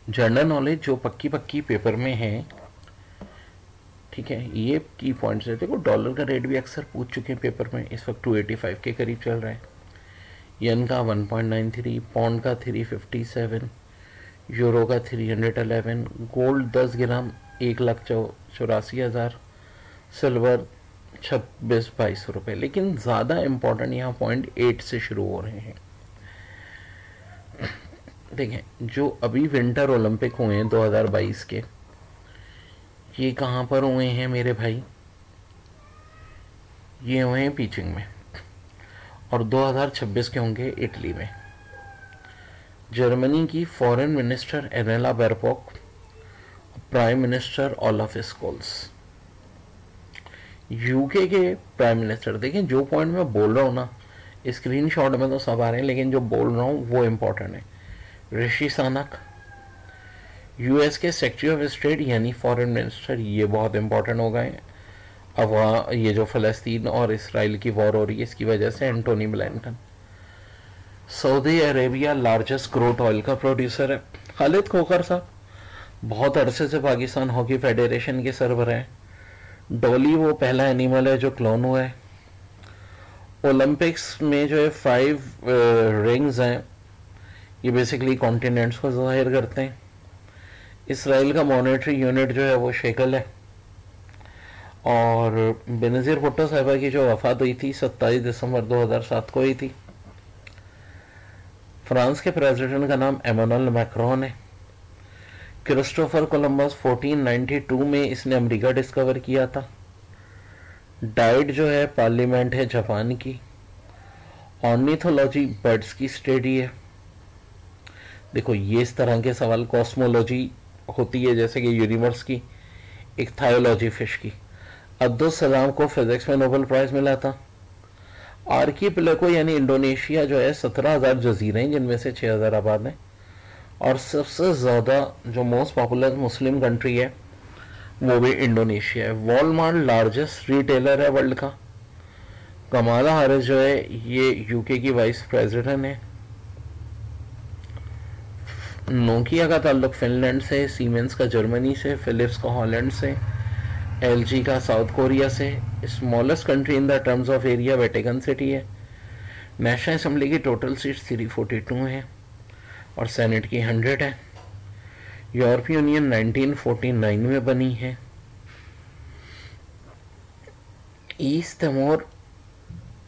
General knowledge जो पक्की पक्की पेपर में है, ठीक है, ये की पॉइंट्स है। देखो डॉलर का रेट भी अक्सर पूछ चुके हैं पेपर में, इस वक्त 285 के करीब चल रहा है। येन का 1.93, पौंड का 357, यूरो का 311, गोल्ड 10 ग्राम 1,84,000, सिल्वर 26-22 रुपये। लेकिन ज़्यादा इम्पोर्टेंट यहाँ पॉइंट 8 से शुरू हो रहे हैं। देखें जो अभी विंटर ओलंपिक हुए हैं 2022 के, ये कहाँ पर हुए हैं मेरे भाई? ये हुए हैं बीजिंग में, और 2026 के होंगे इटली में। जर्मनी की foreign minister Annalena Baerbock, prime minister Olaf Scholz. UK के प्राइम मिनिस्टर, देखें जो पॉइंट मैं बोल रहा हूँ ना, स्क्रीनशॉट में तो सब आ रहे हैं, लेकिन जो बोल रहा हूँ वो इम्पोर्टेंट है। ऋषि सुनक। यूएस के सेक्रेटरी ऑफ स्टेट यानी फॉरेन मिनिस्टर, ये बहुत इंपॉर्टेंट हो गए। अब वहाँ ये जो फ़लस्तीन और इसराइल की वॉर हो रही है, इसकी वजह से Antony Blinken. Saudi Arabia largest crude oil का प्रोड्यूसर है। खालिद खोखर साहब बहुत अरसे से पाकिस्तान हॉकी फेडरेशन के सरबराह हैं। डॉली वो पहला एनिमल है जो क्लोन हुआ है। ओलंपिक्स में जो है 5 रिंग्स हैं, ये बेसिकली कॉन्टिनेंट्स को जाहिर करते हैं। इसराइल का मॉनेटरी यूनिट जो है वो शेकल है। और बेनज़ीर भुट्टो साहिबा की जो वफात हुई थी 27 दिसंबर 2007 को हुई थी। फ्रांस के प्रेसिडेंट का नाम एमानुएल मैक्रोन है। क्रिस्टोफर कोलंबस 1492 में इसने अमेरिका डिस्कवर किया था। डाइट जो है पार्लियामेंट है जापान की। ऑर्निथोलॉजी बर्ड्स की स्टडी है। देखो ये इस तरह के सवाल, कॉस्मोलॉजी होती है जैसे कि यूनिवर्स की, एक थायोलॉजी फिश की। अब्दुल सलाम को फिजिक्स में नोबेल प्राइज मिला था। आर्कीपेलागो यानी इंडोनेशिया जो है 17,000 जजीरे हैं, जिनमें से 6,000 आबाद हैं। और सबसे ज़्यादा जो मोस्ट पॉपुलर मुस्लिम कंट्री है वो भी इंडोनेशिया है। वॉलमार्ट लार्जेस्ट रिटेलर है वर्ल्ड का। कमाला हारिस जो है ये यूके की वाइस प्रेसिडेंट है। नोकिया का ताल्लुक फिनलैंड से, सीमेंस का जर्मनी से, फिलिप्स का हॉलैंड से, एलजी का साउथ कोरिया से। Smallest country in the terms of area Vatican city है। नेशनल असेंबली की टोटल सीट्स 342 हैं और सेनेट की 100 है। यूरोपीय यूनियन 1949 में बनी है। ईस्ट तिमोर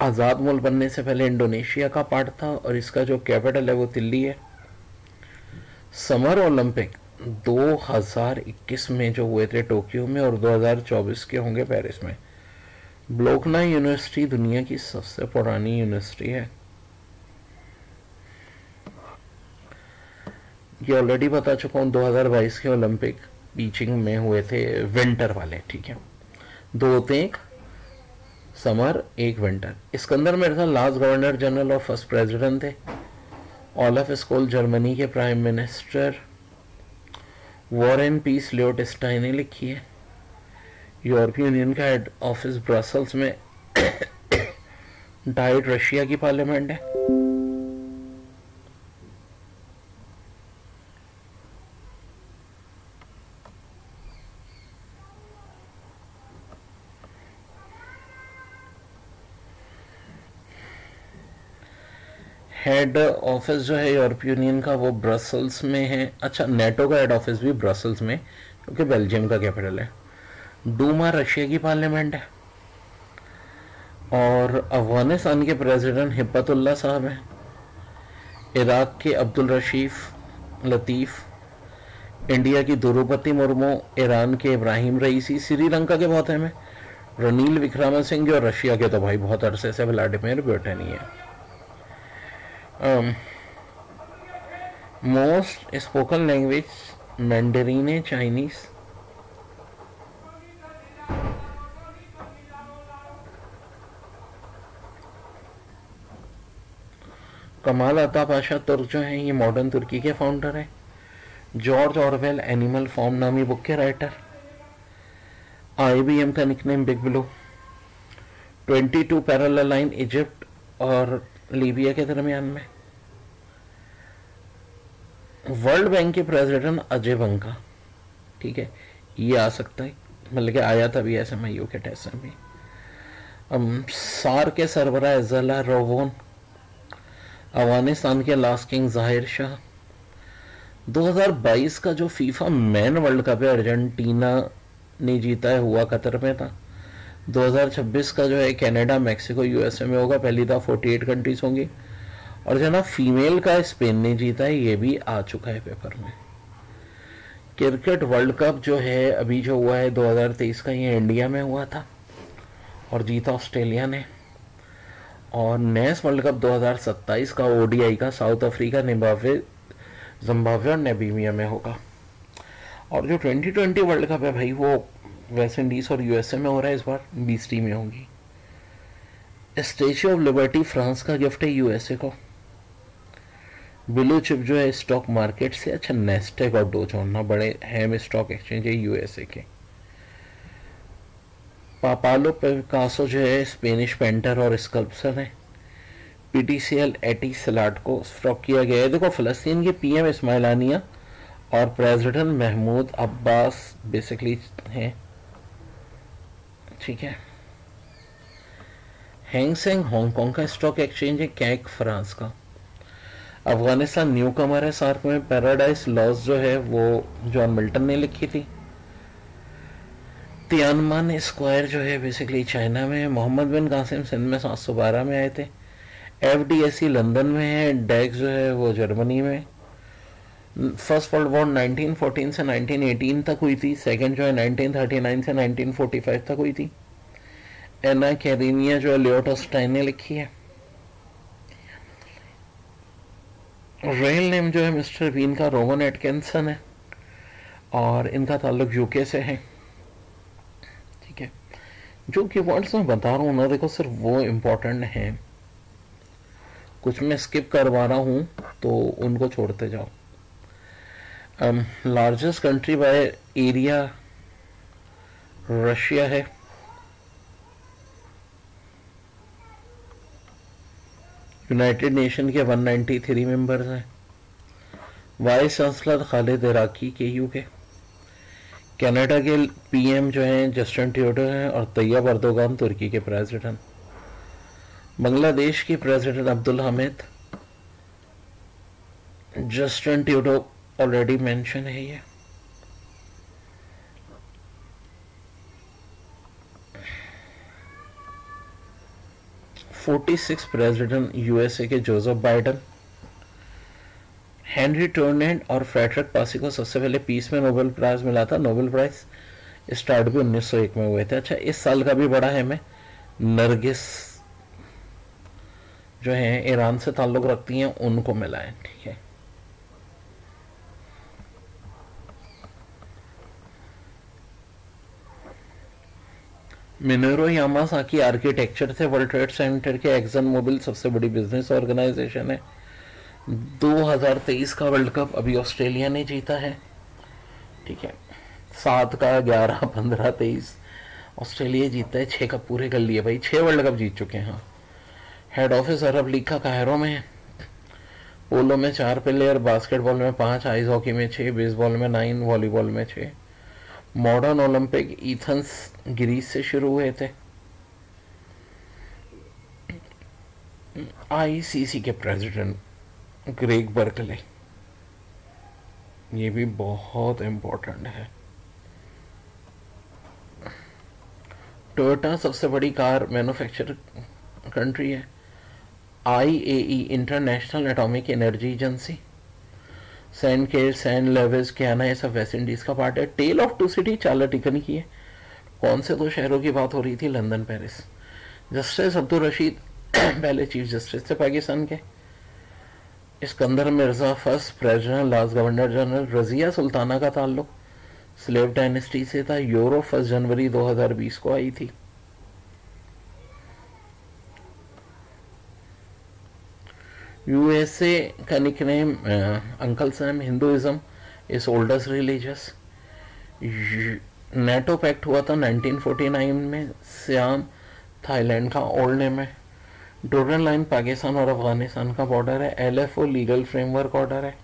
आज़ाद मुल्क बनने से पहले इंडोनेशिया का पार्ट था और इसका जो कैपिटल है वो दिल्ली है। समर ओलंपिक 2021 में जो हुए थे टोक्यो में और 2024 के होंगे पेरिस में। ब्लोकना यूनिवर्सिटी दुनिया की सबसे पुरानी यूनिवर्सिटी है। ये ऑलरेडी बता चुका हूँ, 2022 के ओलंपिक बीजिंग में हुए थे, विंटर वाले, ठीक है। 2 होते हैं, एक समर एक विंटर। इसके अंदर मेरे साथ लास्ट गवर्नर जनरल और फर्स्ट प्रेसिडेंट थे। ओलाफ स्कोल्स जर्मनी के prime minister. War and peace Leo Tolstoy ने लिखी है। यूरोपीय यूनियन का हेड ऑफिस ब्रसल्स में। डाइट रशिया की पार्लियामेंट है। हेड ऑफिस जो है यूरोपीय यूनियन का वो ब्रसल्स में है। अच्छा, नेटो का हेड ऑफिस भी ब्रसल्स में, क्योंकि बेल्जियम का कैपिटल है। डूमा रशिया की पार्लियामेंट है। और अफगानिस्तान के प्रेसिडेंट हिब्बतुल्लाह साहब हैं। इराक के अब्दुल रशीफ लतीफ़। इंडिया की द्रौपदी मुर्मू। ईरान के इब्राहिम रईसी। श्रीलंका के बहुत हैं, रनील विक्रमसिंघे। और रशिया के तो भाई बहुत अरसे से व्लादिमीर पुतिन ही है। मोस्ट स्पोकन लैंग्वेज मैंडरीन है, चाइनीज। कमाल अता पाशा तुर्क जो हैं ये मॉडर्न तुर्की के फाउंडर हैं। जॉर्ज ऑरवेल एनिमल फॉर्म नामी बुक के राइटर। आईबीएम का nickname big blue. 22 parallel line Egypt और लीबिया के दरमियान में। वर्ल्ड बैंक के प्रेसिडेंट अजय बंका, ठीक है, ये आ सकता है, मतलब कि आया था भी SMIO के टेस्ट में। सार के सरबराह इज़ला रोवन, अफगानिस्तान के लास्ट किंग जाहिर शाह। 2022 का जो फीफा मैन वर्ल्ड कप है अर्जेंटीना ने जीता है, हुआ कतर में था। 2026 का जो है कनाडा, मैक्सिको, USA में होगा, पहली दफा 48 कंट्रीज होंगी। और जो ना फीमेल का स्पेन ने जीता है, ये भी आ चुका है पेपर में। क्रिकेट वर्ल्ड कप जो है अभी जो हुआ है 2023 का, ये इंडिया में हुआ था और जीता ऑस्ट्रेलिया ने। और नेस वर्ल्ड कप 2027 का ODI का साउथ अफ्रीका, जिम्बाब्वे और नामीबिया में होगा। और जो 2020 वर्ल्ड कप है भाई, वो वेस्ट इंडीज और USA में हो रहा है, इस बार 20 टीमें होंगी। स्टैच्यू ऑफ लिबर्टी फ्रांस का गिफ्ट है USA को। ब्लू चिप जो है स्टॉक मार्केट से, अच्छा नेस्टेक और डो जोन्स बड़े अहम स्टॉक एक्सचेंज है USA के। पापालो पिकासो जो है स्पेनिश पेंटर और स्कल्पचर है। PTCL एटी सलाट को स्टॉक किया गया है। देखो, फ़लस्तीन के PM इस्माइल हानिया और प्रेसिडेंट महमूद अब्बास बेसिकली हैं, ठीक है। हैंग सेंग हांगकांग का स्टॉक एक्सचेंज है। कैक फ्रांस का। अफगानिस्तान न्यू कमर है सार्क में। पैराडाइज लॉस जो है वो जॉन मिल्टन ने लिखी थी। तियानमन स्क्वायर जो है बेसिकली चाइना में है। मोहम्मद बिन कासिम सिंध में 712 में आए थे। FDSE लंदन में है। डेक्स जो है वो जर्मनी में। फर्स्ट वर्ल्ड वॉर 1914 से 1918 तक हुई थी। सेकेंड जो है 1939 से 1945 तक हुई थी। एना कैरिनिया जो है लियोटोस्टाइन ने लिखी है। रियल नेम जो है मिस्टर बीन का रोवन एटकिंसन है और इनका ताल्लुक UK से है, ठीक है। जो कीवर्ड्स मैं बता रहा हूँ ना, देखो सिर्फ वो इम्पोर्टेंट हैं, कुछ मैं स्किप करवा रहा हूँ तो उनको छोड़ते जाओ। Largest country by area Russia है। यूनाइटेड नेशन के 193 मेंबर्स हैं। Vice chancellor Khalid Iraqi KU के। कनाडा के PM जो हैं जस्टिन ट्रूडो हैं और तैयब अर्दोगान तुर्की के प्रेसिडेंट। बांग्लादेश के president Abdul Hamid. Justin Trudeau already mention है ये। (46) प्रेसिडेंट USA के जोसेफ बाइडेन। हेनरी टोर्नेट और फ्रेडरिक पासी को सबसे पहले पीस में नोबेल प्राइज मिला था। नोबेल प्राइज स्टार्ट भी 1901 में हुए थे। अच्छा, इस साल का भी बड़ा है मैं, नरगिस जो है ईरान से ताल्लुक रखती हैं, उनको मिला है, ठीक है। मिनोरू यामासाकी आर्किटेक्चर थे। वर्ल्ड ट्रेड सेंटर के एक्सन मोबिल सबसे बड़ी बिजनेस ऑर्गेनाइजेशन है। 2023 का वर्ल्ड कप अभी ऑस्ट्रेलिया ने जीता है, ठीक है। 7 का 11, 15, 23 ऑस्ट्रेलिया जीता है। 6 कप पूरे कर लिए भाई, 6 वर्ल्ड कप जीत चुके हैं। हेड ऑफिस अरब लीग का कायरो में है। पोलो में 4 प्लेयर, बास्केटबॉल में 5, आइस हॉकी में 6, बेसबॉल में 9, वॉलीबॉल में 6। मॉडर्न ओलंपिक एथेंस ग्रीस से शुरू हुए थे। ICC के प्रेसिडेंट ग्रेग बर्कले, ये भी बहुत इंपॉर्टेंट है। टोयोटा सबसे बड़ी कार मैन्युफैक्चर कंट्री है। IAE international atomic energy agency. Saint केर, सैन लेविस, कैना, ये सब वेस्ट इंडीज का पार्ट है। Tale of two city Charles Dicken की है। कौन से 2 शहरों की बात हो रही थी? London, Paris. Justice Abdul Rashid पहले चीफ जस्टिस थे पाकिस्तान के। Iskander Mirza first president, last governor general. Razia Sultana का ताल्लुक स्लेव डायनेस्टी से था। यूरो 1 जनवरी 2020 को आई थी। USA का nickname uncle Sam. Hinduism is oldest religious. NATO pact हुआ था 1949 में। सियाम थाईलैंड का ओल्ड नेम है। डोरन लाइन पाकिस्तान और अफगानिस्तान का बॉर्डर है। LFO लीगल फ्रेमवर्क ऑर्डर है।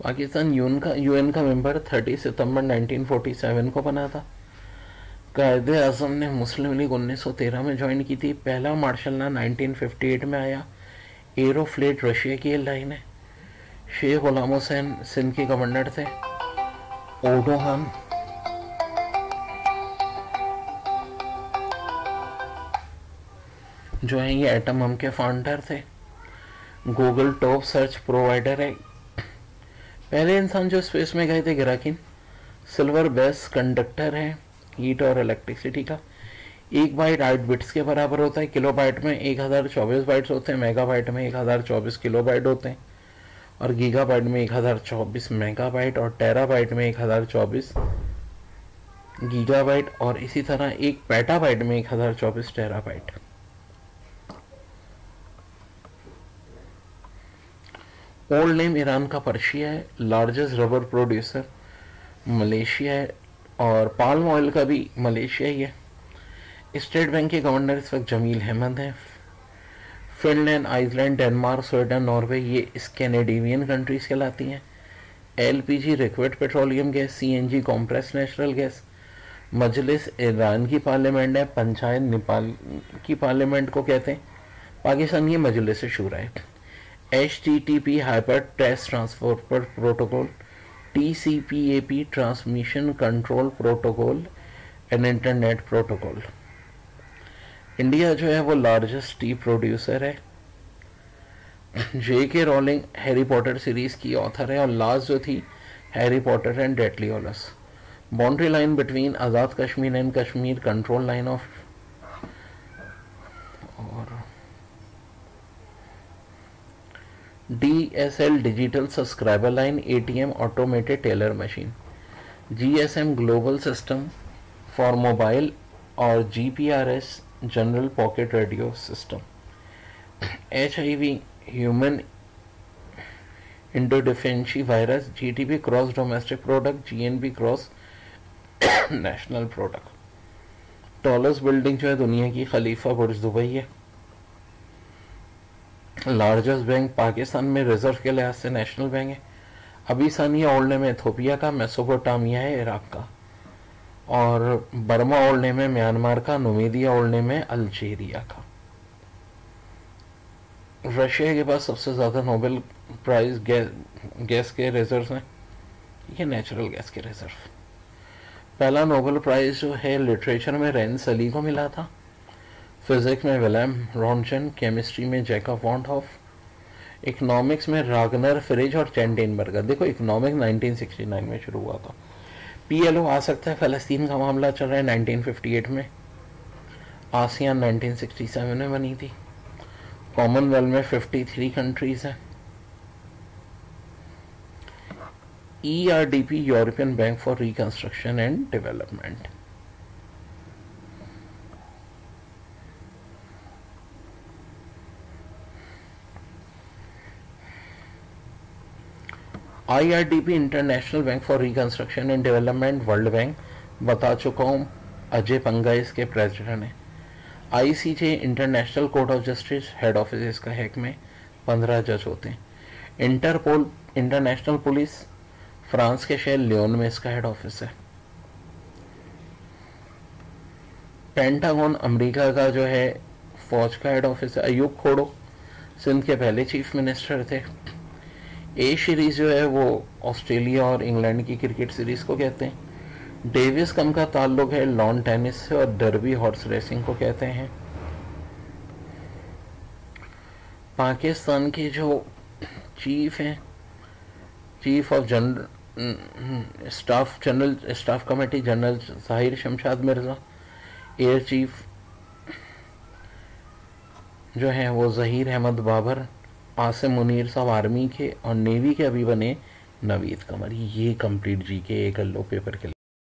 पाकिस्तान यूएन का मेंबर 30 सितंबर 1947 को बना था। कायदे आजम ने मुस्लिम लीग 1913 में ज्वाइन की थी। पहला मार्शल लॉ 1958 में आया। एरोफ्लीट रशिया की एयरलाइन है। शेख गुलाम हुसैन सिंध के गवर्नर थे। ओडोहान जो है ये एटम बम के फाउंडर थे। गूगल टॉप सर्च प्रोवाइडर है। पहले इंसान जो स्पेस में गए थे गिराकिन। सिल्वर बेस कंडक्टर है हीट और इलेक्ट्रिसिटी का। 1 बाइट 8 बिट्स के बराबर होता है। किलोबाइट में 1024 बाइट्स होते हैं। मेगाबाइट में 1024 किलोबाइट होते हैं। और गीगाबाइट में 1024 मेगाबाइट और टेराबाइट में 1024 गीगाबाइट और इसी तरह एक पेटाबाइट में 1024 टेराबाइट। ओल्ड नेम ईरान का पर्शिया है। लार्जेस्ट रबर प्रोड्यूसर मलेशिया है और पाल्म ऑयल का भी मलेशिया ही है। स्टेट बैंक के गवर्नर इस वक्त जमील अहमद हैं। Finland, Iceland, Denmark, Sweden, Norway ये स्कैंडिनेवियन कंट्रीज कहलाती हैं। LPG liquid petroleum gas, CNG compress natural gas. Majlis Iran की पार्लियामेंट है। पंचायत नेपाल की पार्लियामेंट को कहते हैं। पाकिस्तान की मजलिस शूरा है। HTTP hyper text transfer protocol, TCP/IP transmission control protocol and internet protocol. India जो है वो लार्जेस्ट टी प्रोड्यूसर है। J.K. Rowling Harry Potter series की ऑथर है और लास्ट जो थी Harry Potter and Deathly Hallows. Boundary line between Azad Kashmir and Kashmir control line of और DSL digital subscriber line, ATM automated teller machine, GSM global system for mobile और GPRS general pocket radio system. HIV human immunodeficiency virus, GTP gross domestic product, GNP gross national product. Tallest building जो है दुनिया की Khalifa Burj Dubai है। Largest bank Pakistan में reserve के लिहाज से नेशनल बैंक है। अबिसानिया ओल्ड नेम इथोपिया का, मेसोपोटामिया है इराक का और बर्मा ओल्ड नेम है म्यांमार का, नुमीदिया ओल्ड नेम है अल्जीरिया का। रशिया के पास सबसे ज्यादा नोबेल प्राइज गैस के रिजर्व हैं। ये नेचुरल गैस के रिजर्व। पहला नोबेल प्राइज जो है लिटरेचर में रेन सली को मिला था। फिजिक्स में विलियम रॉन्चन, केमिस्ट्री में जैकब वॉन हॉफ, इकोनॉमिक्स में रागनर फ्रिज और चैंडेनबर्गर। देखो इकोनॉमिक्स 1969 में शुरू हुआ था। PLO आ सकता है, फ़लस्तीन का मामला चल रहा है 1958 में। आसियान 1967 में बनी थी। कॉमनवेल्थ में 53 कंट्रीज हैं। ERDP European bank for reconstruction and development. IRDP international bank for reconstruction and development, world bank बता चुका हूँ। अजय पंगा इसके प्रेसिडेंट हैं। ICJ international court of justice, head office इसका हैक में 15 जज होते हैं। इंटरपोल इंटरनेशनल पुलिस, फ्रांस के शहर लियोन में इसका हेड ऑफिस है। पेंटागन अमेरिका का जो है फौज का हेड ऑफिस है। अयूब खोड़ो सिंध के पहले चीफ मिनिस्टर थे। ए सीरीज जो है वो ऑस्ट्रेलिया और इंग्लैंड की क्रिकेट सीरीज को कहते हैं। डेविस कप का ताल्लुक है लॉन टेनिस से और डर्बी हॉर्स रेसिंग को कहते हैं। पाकिस्तान के जो चीफ हैं, chief of general staff committee general जाहिर शमशाद मिर्जा, एयर चीफ जो है वो जहीर अहमद बाबर, आसिम मुनीर साहब आर्मी के और नेवी के अभी बने नवीद कमर। ये कंप्लीट GK एक लो पेपर के लिए।